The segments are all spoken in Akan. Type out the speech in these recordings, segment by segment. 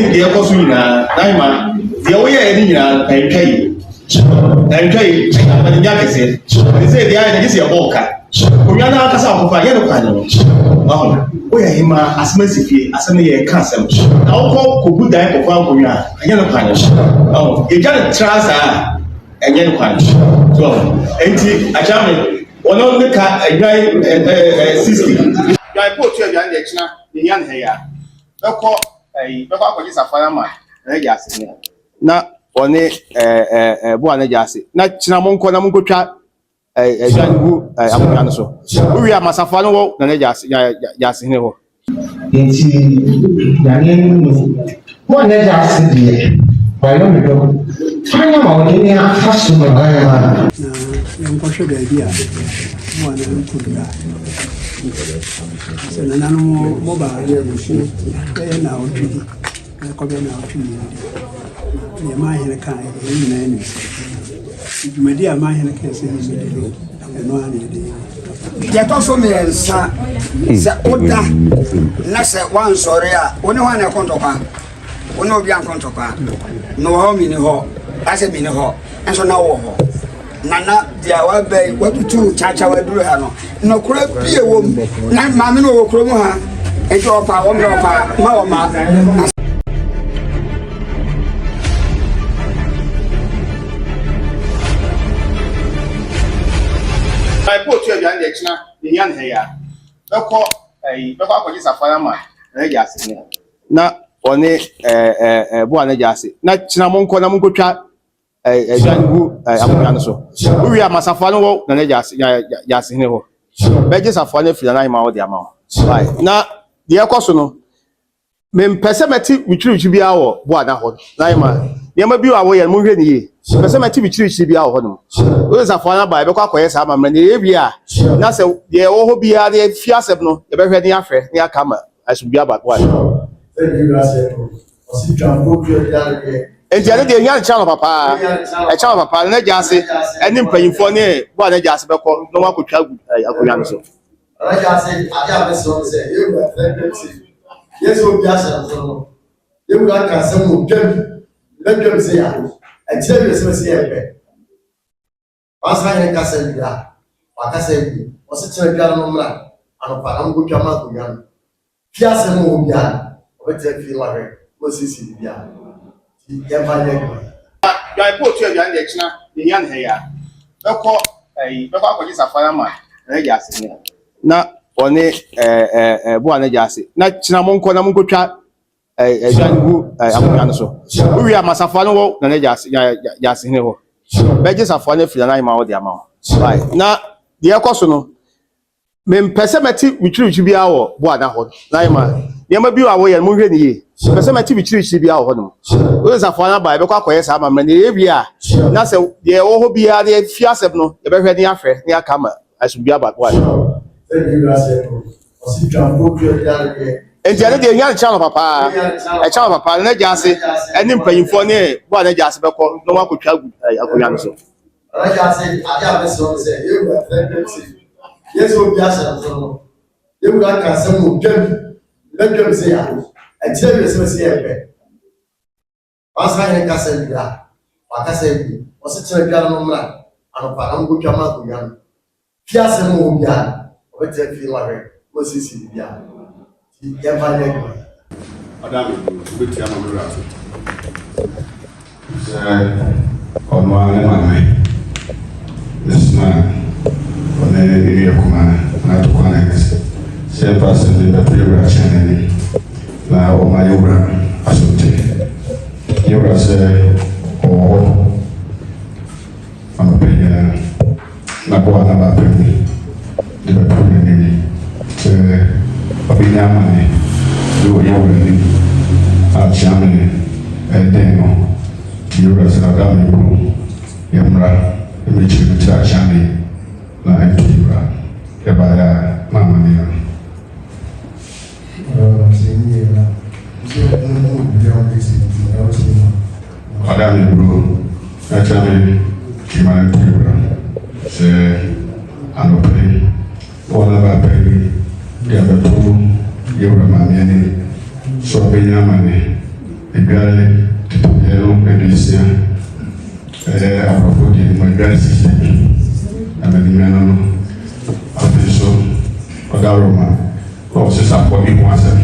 the Ecosuina, Naima, the Oya Edina, and Kay. And Kay, and Yaka said, they say the idea is your boca. Kuriana Casa of Fayano Cano. We are him as mercifully as a cancer. Now, could die of Kuria, and Yano Cano. Oh, you got a trouser and Yano Cano. So, 80, a charming, one of the car, a guy 60. I put you at the young hair. No call a police a fireman. Now, on a buona jassi. Not Chinamon Conamunco chat a young who I am so. We are Masafano, and a jassi. One jassi. Why don't we go? Find out in your customer. I'm for sure the idea. One and two. So na no mobile here we see na otwi na ko be na otwi ni ya ma here kan ni na ni dwumadi a ma here kan se ni no ani de ya to so me nsa se oda na se wan sori a oni ho na kontokwa oni obi an kontokwa no ho mi ni ho ase mi ni ho enso na wo ho nana dia wa be watutu chacha wa duru ha no kura bie wom na maame no wo kuro mu ha enti opa wo me opa ma wo ma I put you at the young hair. No call a police a fireman, and a jassi. Now, on a buona jassi. Not Chinamon Conamunco chat. A young who I am so. We are Masafano, and a jassi. Badges are funny for the 9 hour the amount. Right now, the Acosono. Men Pessamati, which should be our Buana Hot. Naima, there may be away and moving ye. Pessamati, which should be our home. Those are found by Bocca, Sama, and the Avia. That's a dear old be a fiasebno, the very near affair, near Kama. I should be about one. Thank you, And the other day, young child of Papa, a child of Papa, and a jassy, and then paying for near one a jassy, no one could tell Akuyanso. I just said, I have so say, you were yes, you just you got some jump, let them say, and tell you so say, once I had Cassan, like I said, was it a gallon and a palango Jamakuyan? Just a move, yan, what they feel like, was this in the I put you at the young hair. No call a police a fireman, and a jassi. Now, on a buona jassi. Not Chinamon Conamunco chat a young who I am so. We are Masafano, and a jassi. Badges are funny for the 9 hour the amount. Right now, the Acosono. Men Pessamati, which should be our Buana Hot. Naima, there may be away and moving ye. Pessamati, which should be our home. Those are found by Bocca, Sama, and the Avia. That's a dear old be a fiasebno, the very near affair, near Kama. I should be about one. Thank you, And the other day, young child of Papa, a child of Papa, and a jassy, and then paying for near one a jassy, no one could tell Akuyanso. I just said, I have so say, you were yes, you just you got some jump, let them say, and tell you so say, once I had Cassan, like I said, was it a gallon and a palango Jamakuyan? Just a move, yan, what they feel like, was this in the yan? Madame, which I am on one this man. On any command, not to connect. Say, person, the favorite channel. Now, my Yobra, Asute. Yobra say, oh, I'm a penny. Nabuana Bapi. The Bapi. Say, Abinamani. Do Yobra. Alchamani. And then, Yobra said, Adami. Yamra. Image of the Chachani. Na empira ebaya mama nia Adam bro actually kimana empira se anope wala ba peli dia betul dia mama ni so benya mane Edgare, Tito, Edisia, apropos de Edgare Sisi, Abedimeno, Abiso, Odaroma, or Sisaponi Wansen,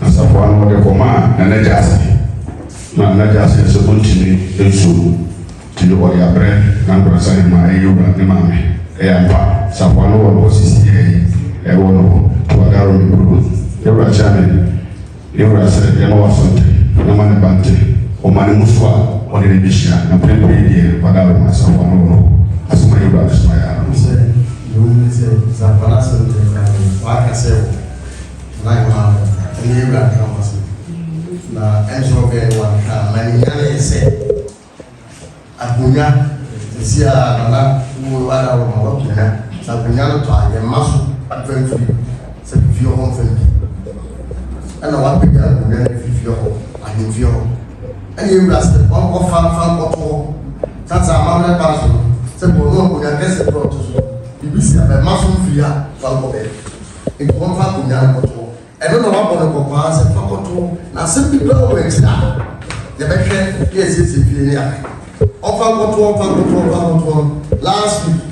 and Sapon or the Coma, and a Jassi. Najasi is a continue in Sulu to the Wadia bread, Nambrasa, my Yoga, the Mammy, Eampa, Sapano, or CCA, Ewono, to Adaro, Yoga Channel, Yoga said, Yama Sante, Namana Bante, or Manimuswa, or the Bisha, and Pempe, Padaro, Sapano, as my Yoga is my answer. You say, Zapana Sante, like I said, 9 months, and you got come. Na enso be one ka mani yale se abunya sia na wo ada wo mo kina sa abunya no to aye maso afenfi se fio ho fenfi ana wa pe ga abunya na fio ho aye fio ani yura se on ko fan ko to tata amamle paso se bo no abunya kese pro to so bibisi abe maso fia wa ko be e ko fa abunya ko to I don't know what the Copas and Pacoto, now simply blow it now. The Beckham, yes, it's in Pilia. Offer last week.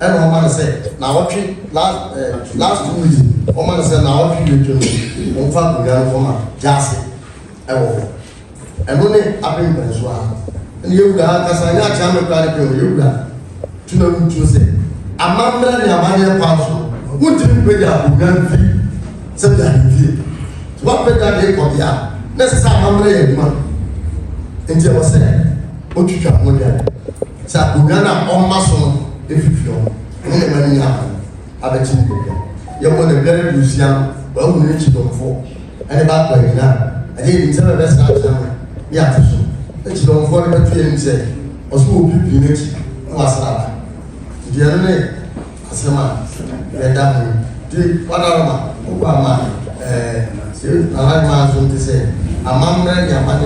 And Oman said, now what last 2 weeks, Oman said, now what you do, Offer Guyana, Jassy, and only up in Venezuela. And you got Casania Chamber Planet, you got to know what you say. A man, Yamania Paso, who didn't pay up Uganda. What better for the necessary number until I was saying, what you can look at. Sabugana on Mason, if you feel, only money happen. I bet you want a very Lucian, well, we reach them for. And about going now, I didn't tell the best time. Yeah, let you don't fall into the say, or school people in it, was that. Generally, as a man, they're done. What are Obama, I like to say, a man, a man,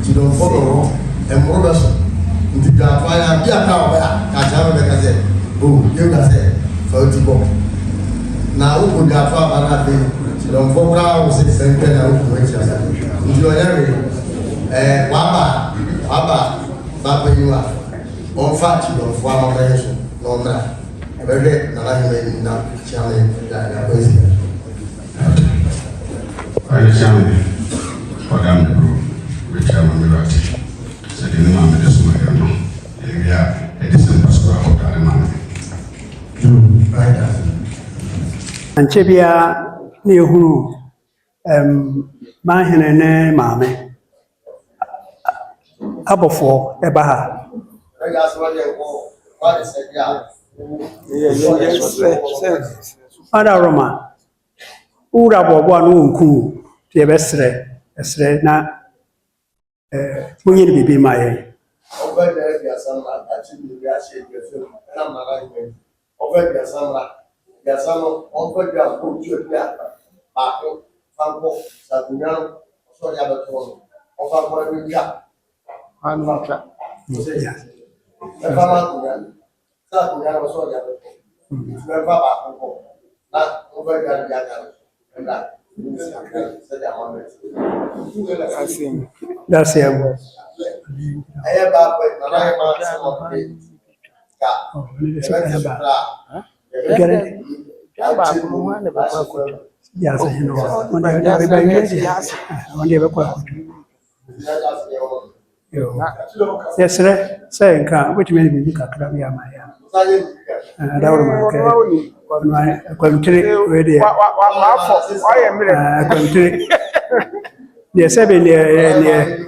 you don't follow and Robertson. The fire, be a cow, catch out like I said, oh, you can say, for the book. Now, who would have found that thing? You don't follow hours, it's a pen out of which I said, you are every Baba, you are on fat, you don't form a relation, no matter. Very nice, not challenge that person. I challenge for them, which I'm a mirage. Said in the moment, this is my own. We are a distant pastor of that man. Anchebia near who my hen mammy Abofo Ebaha. That's what is it? Yeah. Ada Roma Ura Bobo Nunku, the Bestre, na Munyin be my Over there, there's some actually, we are shaking the film, and I'm not like me. Over there's some over there, who should be at Paco, Fampo, Sabuno, sorry, other one, over what we got. I'm not sure. The Papa, Sabuno was sorry, other one. Remember Paco, not over there, and that. That's him. I have back with my Yes, you know, when yes, sir, saying, which may be my country ready. Yes, 7 years.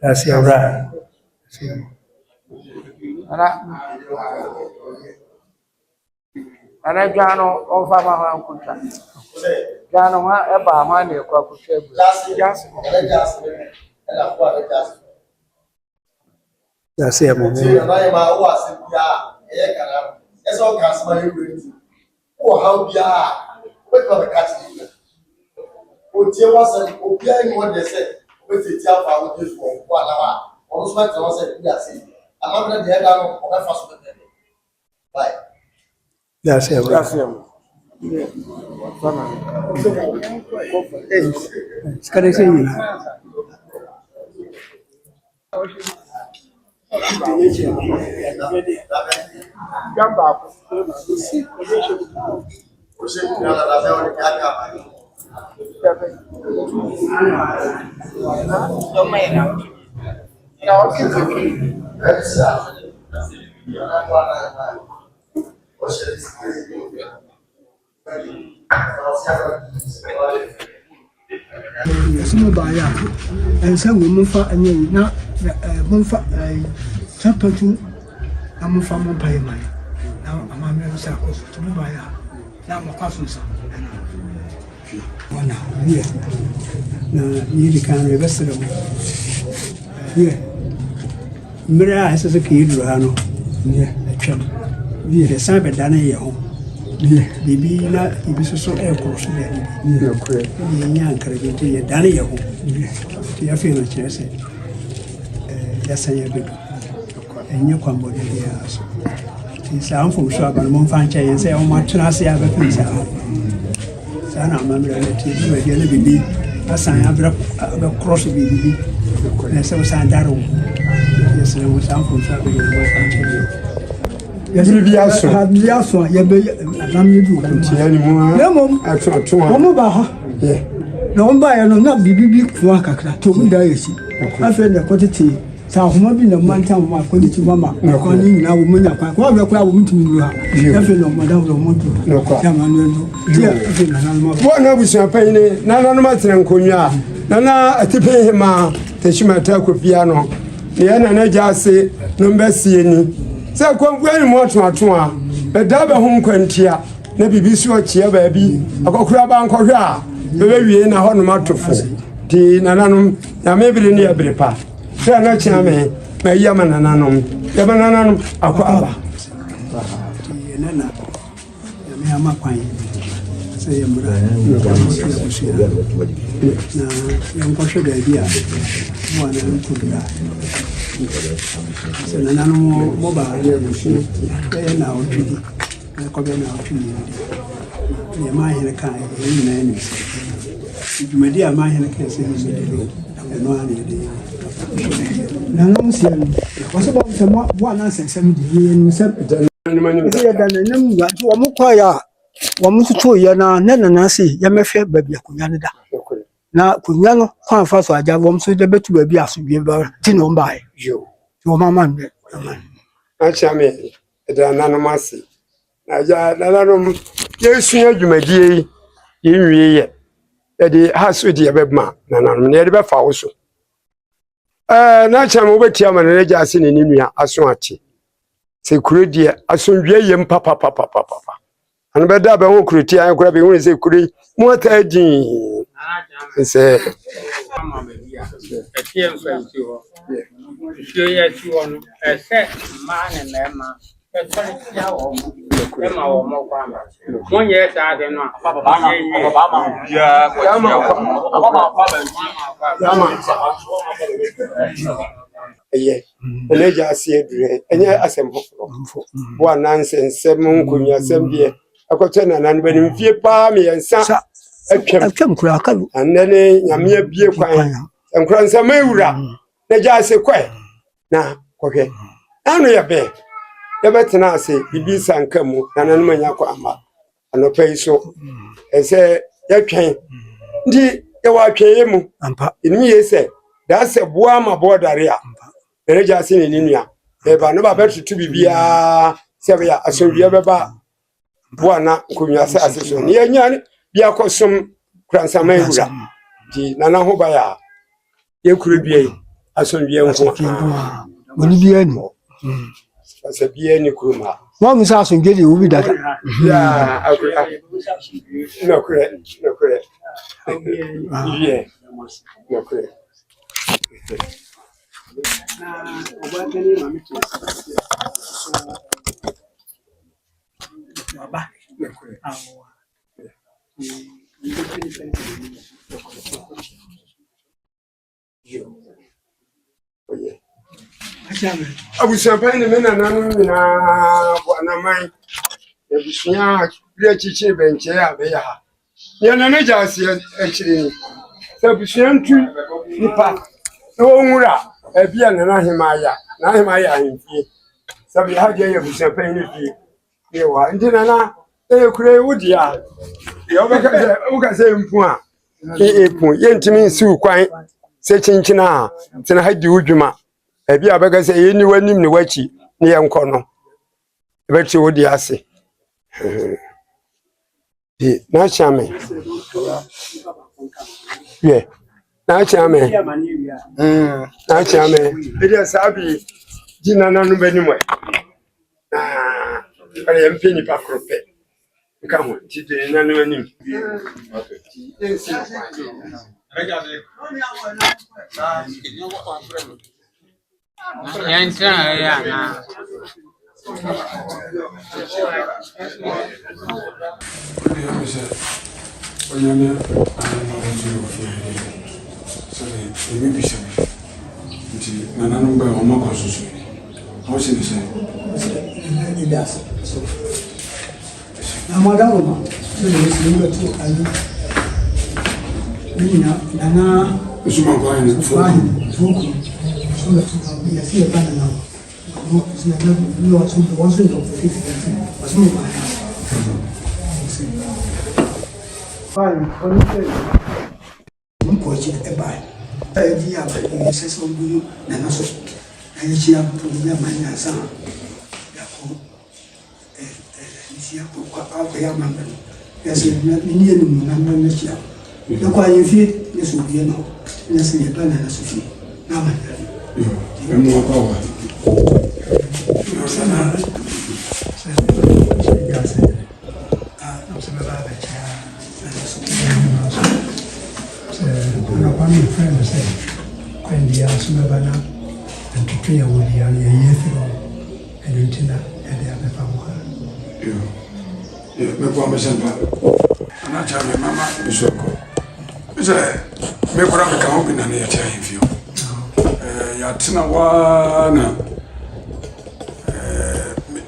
That's your right. And I got on Fama Kunta. Gano, ever money, a crop of shame. That's him. That's all customer you oh, how be what got the catch? Oh, dear was an opium what they said with the tail for this for 1 hour. Almost like I said, yes, I'm not the head of a first. Bye. That's him. That's him. Sekali sini. Semua bayar. Saya memfa ini na memfa siapa tu? Memfa membayar mai. Na amamnya besar aku semua bayar. Na makasih sah. Wana dia. Na ini kan besar. Dia. Mereka asal sekian ano. Dia macam dia sampai dana ya om. Bibi na ibi so kurus ne ni ni nya kare binti ya dane ya ho ya fi no chese ya sanya bi enye kwambo de ya so ti sa anfo so aba mo fan cha yen se o ma tuna se ya ba fi sa na ma mi ne ti bi ya ne bibi asan ya bra ba cross bibi ne se o san daro ya se o san fo so aba mo fan cha Biaso, ya be adamni du Tiya ni mu a. Lemom, Atuma. Omo ba ha. Na on ba ya no na bibibi kuwa kakra to mu da yesi. Afa na kotete sa homa bi na manta ma kotete mama. Ko ni na wo munya kwa. Ko ba kwa wo mutumi nu ha. Afa na madam wo mutu. Ya ma no no. Tiya afa na na ma. Wo na busu pan ni na na ma tena nkonwa. Na na atipe hema tashima ta kofia no. Ni ya na jase no mbasie ni. Sɛ kɔnkɔni mu atoatoa bɛda bɛ ho nkwantia na bibi so ɔkyea baabi akɔkora ba nkɔhwɛ a bɛbɛwie na hɔ nom atofo nti nananom nyame bere ne yɛbere pa sɛ na kyea me ma yi ama nananom yɛma nananom akɔ aba nyame ama kwan sɛ yɛmmra na yɛnkɔhwɛ baabi a moana nkɔdura sɛ nananom mɔbaa ɛyɛ na ɔtwedi na kɔbɛ na ɔtwedi deɛ maahene ka ɛyɛ nyinaa nim sɛ dwumadi a maahene ka sɛ nimɛdede ɛno a ne yɛde nanom sia no wɔsɛ bɔ sɛ boa na nsɛnsɛm de yɛnim sɛ yɛda nanim wura nti wɔmo kɔeɛ a wɔmo totoyɛ no na nana se yɛmɛhwɛ baabi akonnwa no da na akonnwa no kwan fa so agya wɔm so de bɛtu baabi asodwe ba ti na ɔmbaeɛ wo mama me acha me da nanom ase na ja nanom yesu adwumadie yi nwie ye de haso de yɛbɛma nanom ne yɛde bɛfa wo so na acha me wobetia ma na gya ase ne nua aso ate se kurodie asondwe yem papa ana bɛda bɛ ho kuroti an kura bɛ hu se kuri mo ata din se ele ja ase dure enye asem hofo bo nonsense mo nkonya asem de akote na nan bani mfie pa me yensa atwam kura ka anene nyame abie kwan enkura nsama ewura na ja ase kwai na koke anu ya be betena ase bibi sanka mu na nan manya kwa ama anopai so ese yatwen ndi ya wa twen mu ampa inmi yese da se boa ma bodare a na ja ase ne nua e ba no ba betutu bibia se be ya asonwie beba boana kunwa se ase so ne yanya bia kosom kransama ewura di nana ho ba ya ye kuru bia asonwie nko boni bia ni ase bia ni kuruma wa musa asonwie de wo bi dada ya akura no kure yeah no kure na obakani mami so baba awo abusuapan ne mena nanu nyinaa bwana man ebusua bia chichi benche ya be ya ya na meja ase akiri se ebusua ntu nipa no nwura ebia na himaya ahimfie sabi ha je ebusua pan ni fie yewa ntina na kure wudia ye obeka se mpu a epu ye ntimi nsu kwan se chinchina tina ha di udwuma ebia obeka se ye ni wanim ni wachi ni ye nkọ no ebeti wudi ase na chame ye na chame na chame ele sabi jina nanu benimwe ale mpeni pa krope kama jide nanu anim Entra ya na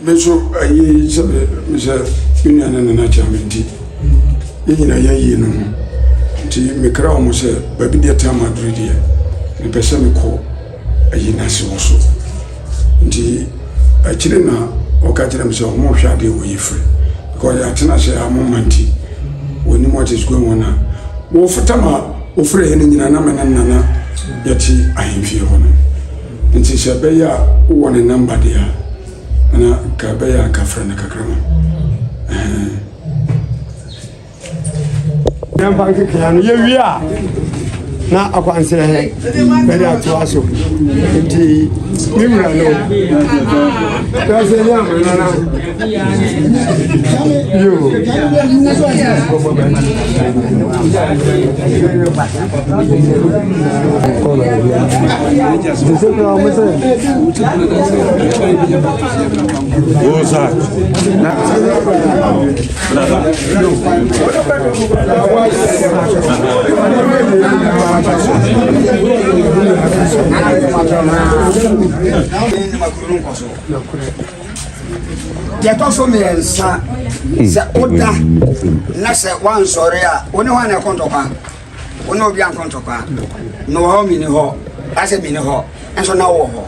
Meso ayi sabe misa minya na chamenti yina yayi no ti mekra o mo se babi dia ta Madrid ya me pese me ko ayi na se woso nti akire na o ka kire me se o mo hwa de wo yifre ko ya tena se amomanti woni mo tis going on na wo futama o fre he nyina na menana yati ahimfie ho no nti se be ya wo ne number dia na ka baya ka frana ka krama yan ba ke kan ye wia na akwanse he bere atuaso nti mimra no ya se ya na yo Oza Jato so me nsa se oda na se wan sori a oni ho na kontokwa oni obi an kontokwa no ho mi ni ho ase mi ni ho enso na wo ho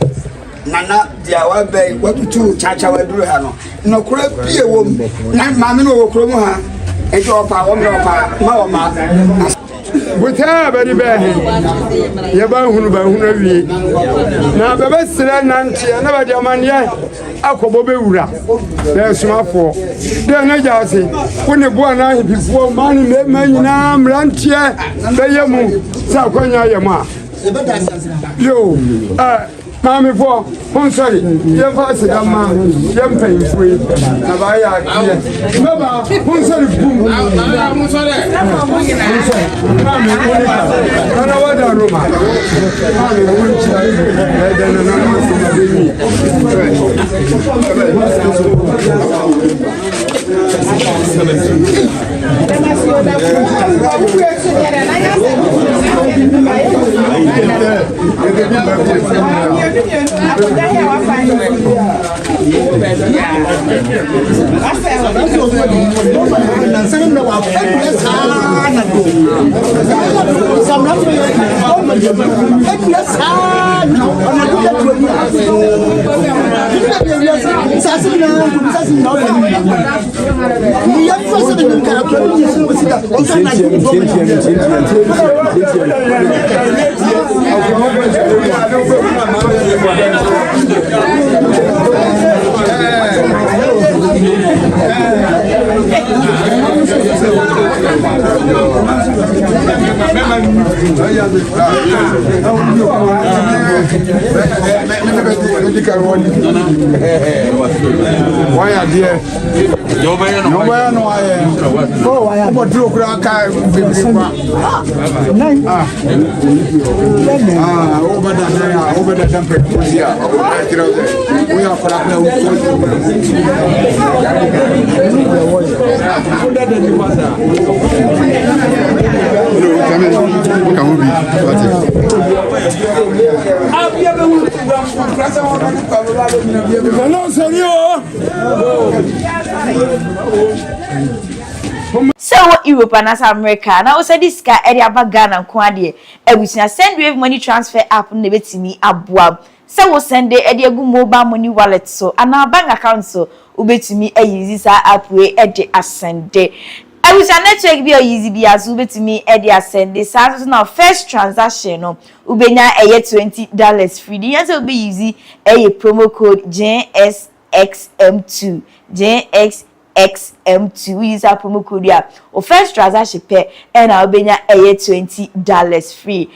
nana dia wa be watutu chacha wa duru ha no kura pie wo na ma me no wo kuro mu ha ejo opa wo me opa ma wo ma buta bari bahe ya ba hunu awie na baba sira nanti na ba dia manye akobo be wura na sumafo de na jase woni bo na hififo ma ni me nyina mrantie be yemu sa kwanya yemu a yo Mami for Honsari, Yem Fasidama, Yem Pay Free, Nabaya, Baba, Honsari Boom, Kanawada Roma, Mami, Why are there? Nobody know I am. Oh, I am. What do you crack? Over the temperature. Yeah, we are for So Europe and as America now say this guy area Ghana kwade ebusia send wave money transfer app na betimi aboa so we send e dey go mobile money wallet so and our bank account so ubetimi eyizi sa app we e dey asende ebusia network bi eyizi bi azu ubetimi e dey asende sa so na first transaction no ubenya eye $20 free the answer will be easy promo code JSXM2 JXXM2 we use our promo code here. Or first transaction pay and I'll be $20 free.